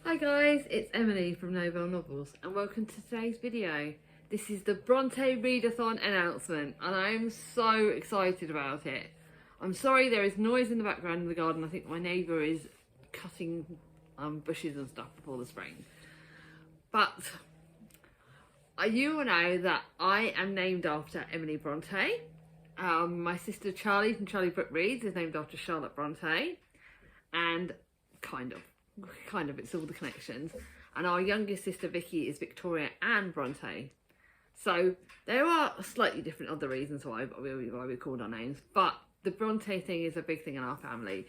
Hi guys, it's Emily from Novel Novels and welcome to today's video. This is the Bronte Readathon announcement and I'm so excited about it. I'm sorry there is noise in the background in the garden. I think my neighbour is cutting bushes and stuff before the spring. But you all know that I am named after Emily Bronte. My sister Charlie from Charlie Brooke Reads is named after Charlotte Bronte, and kind of it's all the connections. And our youngest sister Vicky is Victoria Anne Bronte. So there are slightly different other reasons why we called our names, but the Bronte thing is a big thing in our family.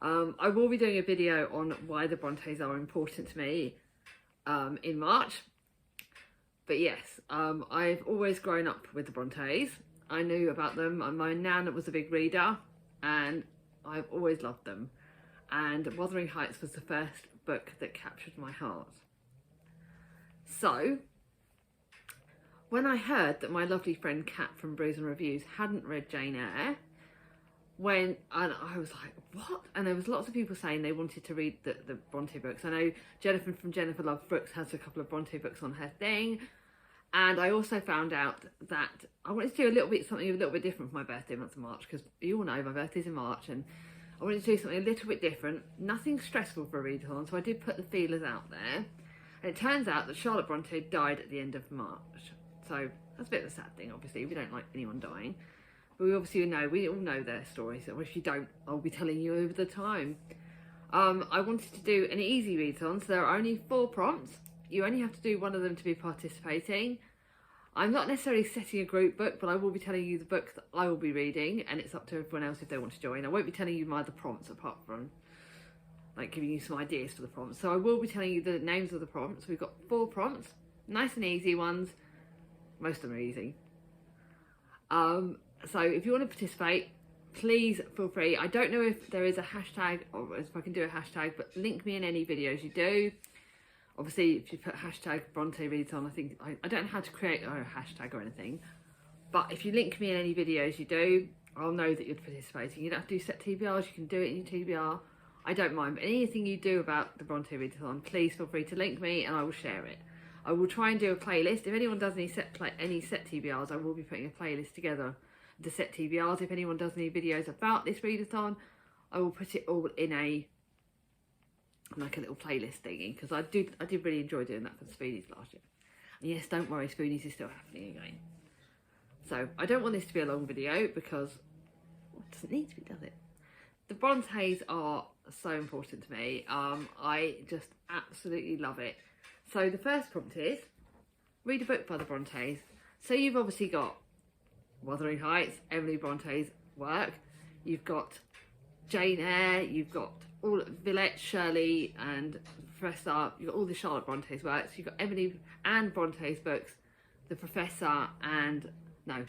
I will be doing a video on why the Brontes are important to me in March. But yes, I've always grown up with the Brontes. I knew about them. My nan was a big reader and I've always loved them. And Wuthering Heights was the first book that captured my heart. So, when I heard that my lovely friend Kat from Brews and Reviews hadn't read Jane Eyre, and I was like, what? And there was lots of people saying they wanted to read the Bronte books. I know Jennifer from Jennifer Loves Books has a couple of Bronte books on her thing. And I also found out that I wanted to do something a little bit different for my birthday month of March, because you all know my birthday's in March and I wanted to do something a little bit different, nothing stressful for a readathon, so I did put the feelers out there. And it turns out that Charlotte Bronte died at the end of March. So that's a bit of a sad thing, obviously. We don't like anyone dying. But we all know their stories. So if you don't, I'll be telling you over the time. I wanted to do an easy readathon, so there are only 4 prompts. You only have to do one of them to be participating. I'm not necessarily setting a group book, but I will be telling you the book that I will be reading, and it's up to everyone else if they want to join. I won't be telling you my other prompts apart from like giving you some ideas for the prompts. So I will be telling you the names of the prompts. We've got 4 prompts, nice and easy ones. Most of them are easy. So if you want to participate, please feel free. I don't know if there is a hashtag or if I can do a hashtag, but link me in any videos you do. Obviously, if you put hashtag Bronte Readathon, I don't know how to create a hashtag or anything, but if you link me in any videos you do, I'll know that you're participating. You don't have to do set TBRs, you can do it in your TBR. I don't mind, but anything you do about the Bronte Readathon, please feel free to link me and I will share it. I will try and do a playlist. If anyone does any set TBRs, I will be putting a playlist together of the set TBRs. If anyone does any videos about this readathon, I will put it all in a little playlist thingy, because I did really enjoy doing that for the Spoonies last year. And yes, don't worry, Spoonies is still happening again. So I don't want this to be a long video because it doesn't need to be, does it? The Brontes are so important to me. I just absolutely love it. So the first prompt is read a book by the Brontes. So you've obviously got Wuthering Heights, Emily Bronte's work. You've got Jane Eyre, you've got all Villette, Shirley and Professor, you've got all the Charlotte Bronte's works, you've got Emily Anne Bronte's books, The Professor and, no,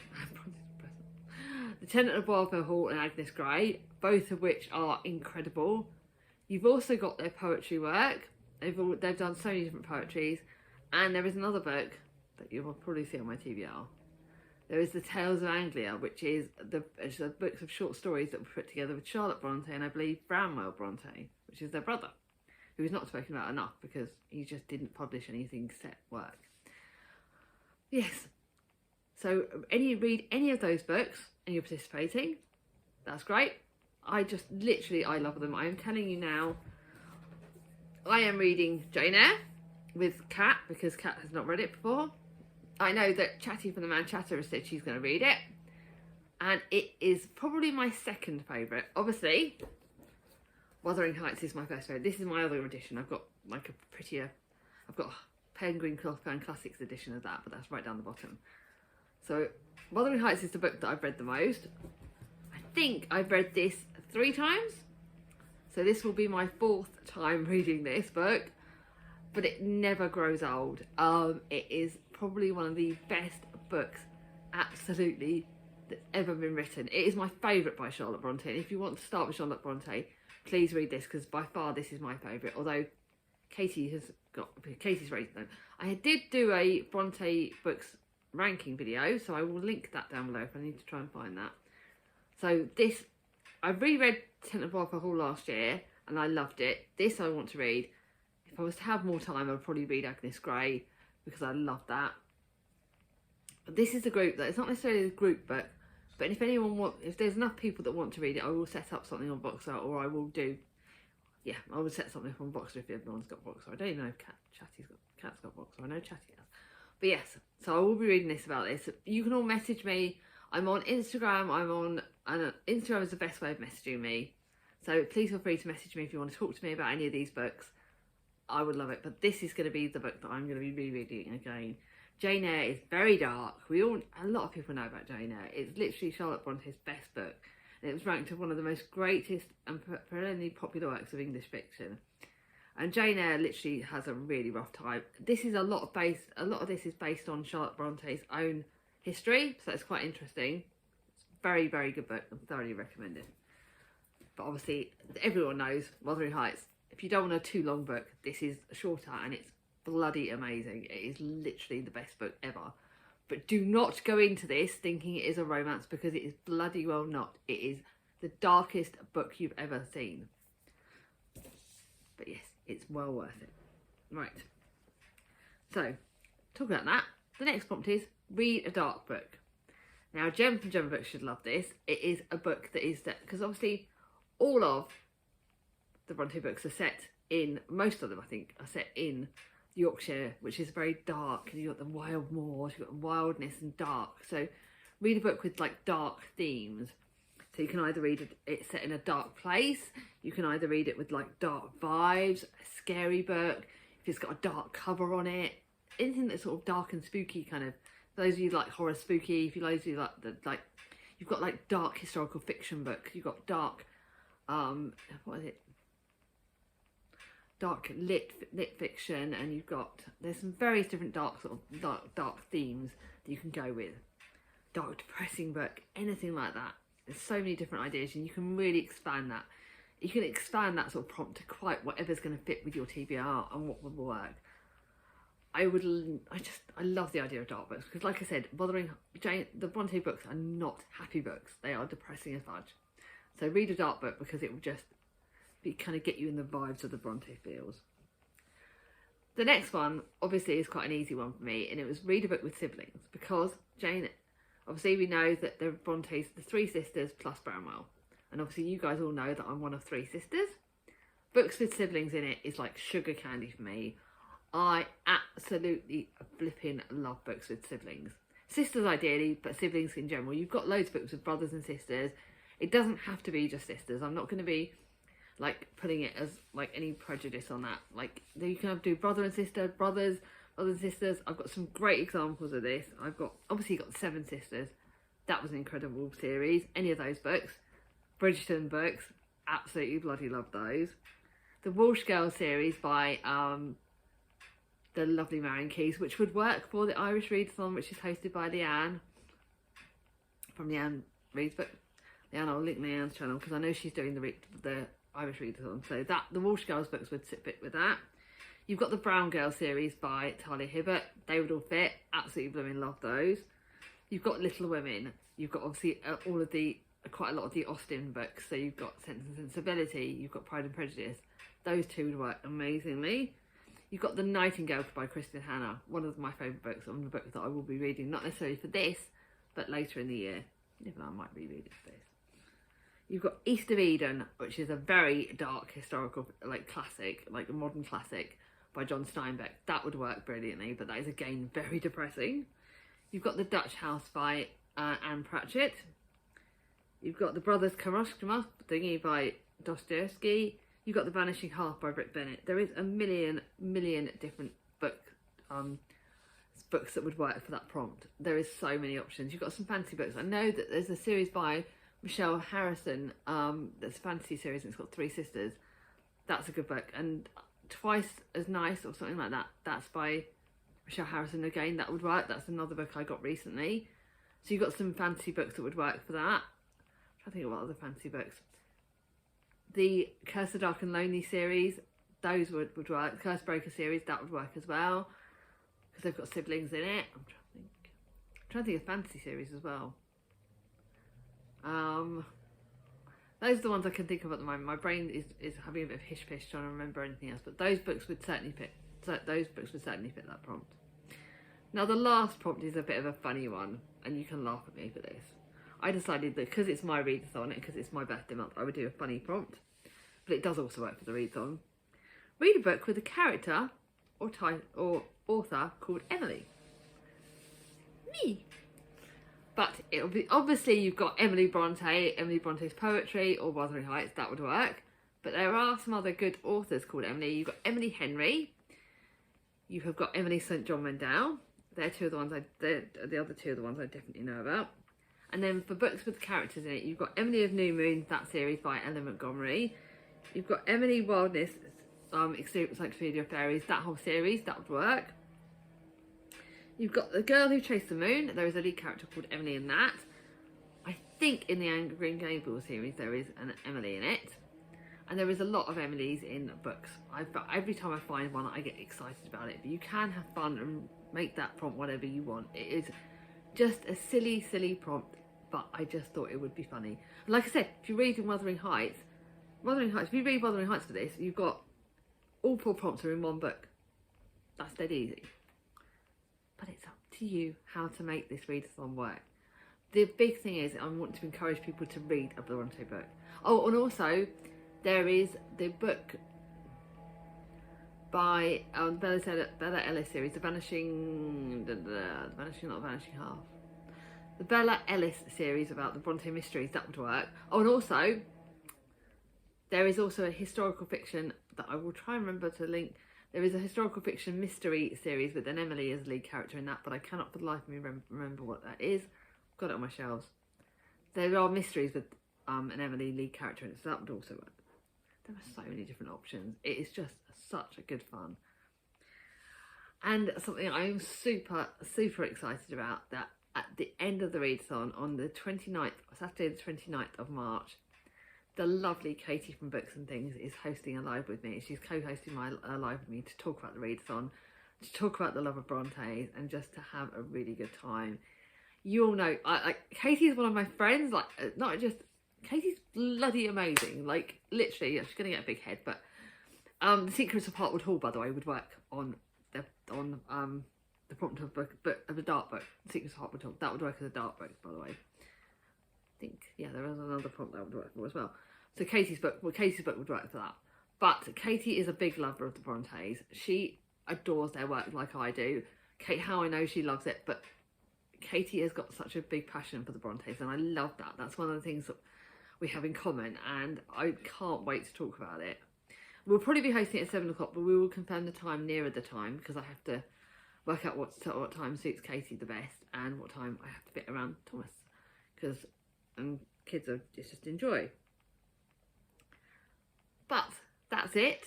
The Tenant of Boyville Hall and Agnes Grey, both of which are incredible. You've also got their poetry work, they've done so many different poetries, and there is another book that you will probably see on my TBR. There is The Tales of Anglia, which is the books of short stories that were put together with Charlotte Bronte and I believe Branwell Bronte, which is their brother, who is not spoken about enough because he just didn't publish anything set work. Yes, so read any of those books and you're participating, that's great. I love them. I am telling you now, I am reading Jane Eyre with Kat because Kat has not read it before. I know that Chatty from the Man Chatter has said she's going to read it, and it is probably my second favourite. Obviously, Wuthering Heights is my first favourite. This is my other edition. I've got like I've got Penguin Clothburn Classics edition of that, but that's right down the bottom. So Wuthering Heights is the book that I've read the most. I think I've read this 3 times, so this will be my 4th time reading this book. But it never grows old. It is probably one of the best books, absolutely, that's ever been written. It is my favourite by Charlotte Bronte. And if you want to start with Charlotte Bronte, please read this because by far this is my favourite. Although Katie's rated them. I did do a Bronte books ranking video, so I will link that down below if I need to try and find that. So this, I reread Tenant of Boyville Hall last year and I loved it. This I want to read. if I was to have more time, I'd probably read Agnes Grey because I love that. But this is a group that it's not necessarily a group book, but if anyone if there's enough people that want to read it, I will set up something on Boxer, or I will do, yeah, I will set something on Boxer if everyone's got Boxer. I don't even know if Cat's got Boxer. I know Chatty has. But yes, so I will be reading about this. You can all message me. I'm on Instagram. And Instagram is the best way of messaging me. So please feel free to message me if you want to talk to me about any of these books. I would love it. But this is going to be the book that I'm going to be rereading again. Jane Eyre is very dark. A lot of people know about Jane Eyre. It's literally Charlotte Bronte's best book. And it was ranked as one of the most greatest and perennially popular works of English fiction. And Jane Eyre literally has a really rough time. This is a lot of this is based on Charlotte Bronte's own history, so it's quite interesting. It's a very, very good book. I'm thoroughly recommend it. But obviously, everyone knows Wuthering Heights. If you don't want a too long book, this is shorter and it's bloody amazing. It is literally the best book ever. But do not go into this thinking it is a romance, because it is bloody well not. It is the darkest book you've ever seen. But yes, it's well worth it. Right. So, talk about that. The next prompt is read a dark book. Now, Jem from Gemma Books should love this. It is a book that is that, because obviously all of the Bronte books are set in, most of them I think, are set in Yorkshire, which is very dark. And you've got the wild moors, you've got wildness and dark. So read a book with like dark themes. So you can either read it set in a dark place, you can either read it with like dark vibes, a scary book, if it's got a dark cover on it, anything that's sort of dark and spooky kind of. For those of you like horror spooky, if you like you've got like dark historical fiction books, you've got dark, what is it? Dark lit fiction, and there's some various different dark themes that you can go with. Dark depressing book, anything like that. There's so many different ideas, and you can really expand that. You can expand that sort of prompt to quite whatever's going to fit with your TBR and what will work. I love the idea of dark books, because like I said, the Bronte books are not happy books. They are depressing as fudge. So read a dark book, because it will just kind of get you in the vibes of the Bronte feels. The next one obviously is quite an easy one for me, and it was read a book with siblings, because obviously we know that the Brontes, the three sisters plus Branwell, and obviously you guys all know that I'm one of three sisters. Books with siblings in it is like sugar candy for me. I absolutely flipping love books with siblings. Sisters ideally, but siblings in general. You've got loads of books with brothers and sisters. It doesn't have to be just sisters. I'm not going to be like putting it as like any prejudice on that. Like you can do brother and sister, brothers and sisters. I've got some great examples of this. I've got obviously got Seven Sisters. That was an incredible series. Any of those books. Bridgerton books, absolutely bloody love those. The Walsh Girls series by the lovely Marion Keyes, which would work for the Irish Readathon, which is hosted by Leanne from Leanne Reads Book. Leanne, I'll link Leanne's channel because I know she's doing the Irish Readathon. So that the Walsh Girls books would fit with that. You've got the Brown Girl series by Talia Hibbert. They would all fit. Absolutely blooming love those. You've got Little Women. You've got obviously quite a lot of the Austen books. So you've got Sense and Sensibility. You've got Pride and Prejudice. Those two would work amazingly. You've got The Nightingale by Kristen Hanna. One of my favourite books. One of the books that I will be reading, not necessarily for this, but later in the year. Even though I might reread it for this. You've got East of Eden, which is a very dark historical, like classic, like a modern classic by John Steinbeck. That would work brilliantly, but that is again very depressing. You've got The Dutch House by Anne Pratchett. You've got The Brothers Karamazov thingy by Dostoevsky. You've got The Vanishing Half by Brit Bennett. There is a million different books that would work for that prompt. There is so many options. You've got some fantasy books. I know that there's a series by Michelle Harrison, that's a fantasy series, and it's got 3 sisters. That's a good book. And Twice as Nice or something like that. That's by Michelle Harrison again. That would work. That's another book I got recently. So you've got some fantasy books that would work for that. I'm trying to think of what other fantasy books. The Curse of Dark and Lonely series, those would work. The Curse Breaker series, that would work as well, because they've got siblings in it. I'm trying to think of fantasy series as well. Those are the ones I can think of at the moment. My brain is having a bit of hish-pish trying to remember anything else, but those books would certainly fit. Those books would certainly fit that prompt. Now the last prompt is a bit of a funny one, and you can laugh at me for this. I decided that because it's my readathon and because it's my birthday month, I would do a funny prompt, but it does also work for the readathon. Read a book with a character or author called Emily. Me. But it'll be, obviously you've got Emily Bronte, Emily Bronte's poetry, or Wuthering Heights, that would work. But there are some other good authors called Emily. You've got Emily Henry. You have got Emily St. John Mandel. They're two of the ones the other two of the ones I definitely know about. And then for books with characters in it, you've got Emily of New Moon, that series by Ellen Montgomery. You've got Emily Wildness, Encyclopedia of Fairies, that whole series, that would work. You've got The Girl Who Chased the Moon. There is a lead character called Emily in that. I think in the Anne Green Gables series there is an Emily in it. And there is a lot of Emilys in books. Every time I find one, I get excited about it. But you can have fun and make that prompt whatever you want. It is just a silly, silly prompt, but I just thought it would be funny. And like I said, if you read in Wuthering Heights, if you read Wuthering Heights for this, you've got all 4 prompts are in one book. That's dead easy. But it's up to you how to make this readathon work. The big thing is I want to encourage people to read a Bronte book. Oh, and also there is the book by Bella Ellis series, the Vanishing Half. The Bella Ellis series about the Bronte mysteries, that would work. Oh, and also there is also a historical fiction that I will try and remember to link. There is a historical fiction mystery series with an Emily as lead character in that, but I cannot for the life of me remember what that is. I've got it on my shelves. There are mysteries with an Emily lead character in it, so that would also work. There are so many different options. It is just such a good fun. And something I'm super, super excited about, that at the end of the readathon on the 29th, Saturday the 29th of March, the lovely Katie from Books and Things is hosting a live with me. She's co-hosting my live with me to talk about the readathon, to talk about the love of Brontes, and just to have a really good time. You all know, Katie is one of my friends. Not just Katie's bloody amazing. Like literally, she's gonna get a big head. But The Secrets of Heartwood Hall, by the way, would work on the prompt of a dark book. The Secrets of Heartwood Hall, that would work as a dark book, by the way. I think, yeah, there is another prompt that would work for as well. So Katie's book would work for that. But Katie is a big lover of the Brontes. She adores their work like I do. How I know she loves it, but Katie has got such a big passion for the Brontes, and I love that. That's one of the things that we have in common, and I can't wait to talk about it. We'll probably be hosting it at 7 o'clock, but we will confirm the time nearer the time, because I have to work out what time suits Katie the best and what time I have to fit around Thomas, because kids are just enjoy. But that's it.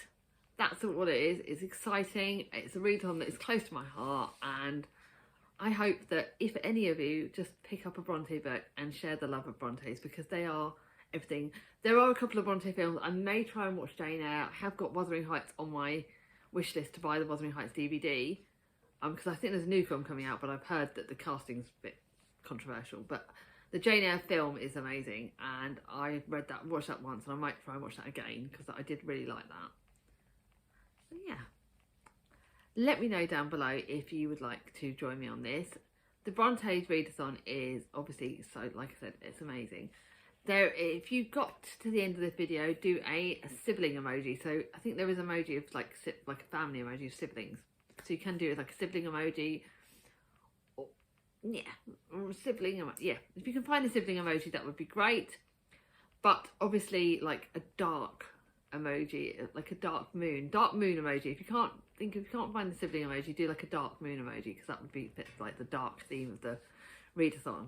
That's what it is. It's exciting. It's a readathon that is close to my heart, and I hope that if any of you just pick up a Bronte book and share the love of Brontes, because they are everything. There are a couple of Bronte films. I may try and watch Jane Eyre. I have got Wuthering Heights on my wish list to buy the Wuthering Heights DVD, because I think there's a new film coming out, but I've heard that the casting's a bit controversial. But the Jane Eyre film is amazing, and I watched that once, and I might try and watch that again, because I did really like that. So yeah, let me know down below if you would like to join me on this. The Brontes readathon is obviously, so like I said, it's amazing. If you got to the end of this video, do a sibling emoji. So I think there is an emoji of like a family emoji of siblings. So you can do it like a sibling emoji. Or a sibling emoji. Yeah, if you can find a sibling emoji, that would be great. But obviously, like a dark emoji, like a dark moon emoji. If you can't find the sibling emoji, do like a dark moon emoji, because that would be like the dark theme of the readathon.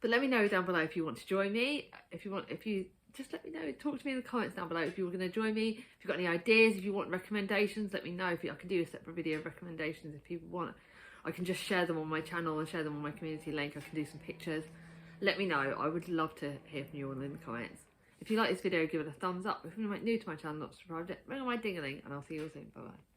But let me know down below if you want to join me. If you just let me know, talk to me in the comments down below if you're going to join me. If you've got any ideas, if you want recommendations, let me know. I can do a separate video of recommendations if people want. I can just share them on my channel and share them on my community link. I can do some pictures. Let me know. I would love to hear from you all in the comments. If you like this video, give it a thumbs up. If you're new to my channel, not subscribed yet, ring on my ding-a-ling, and I'll see you all soon. Bye bye.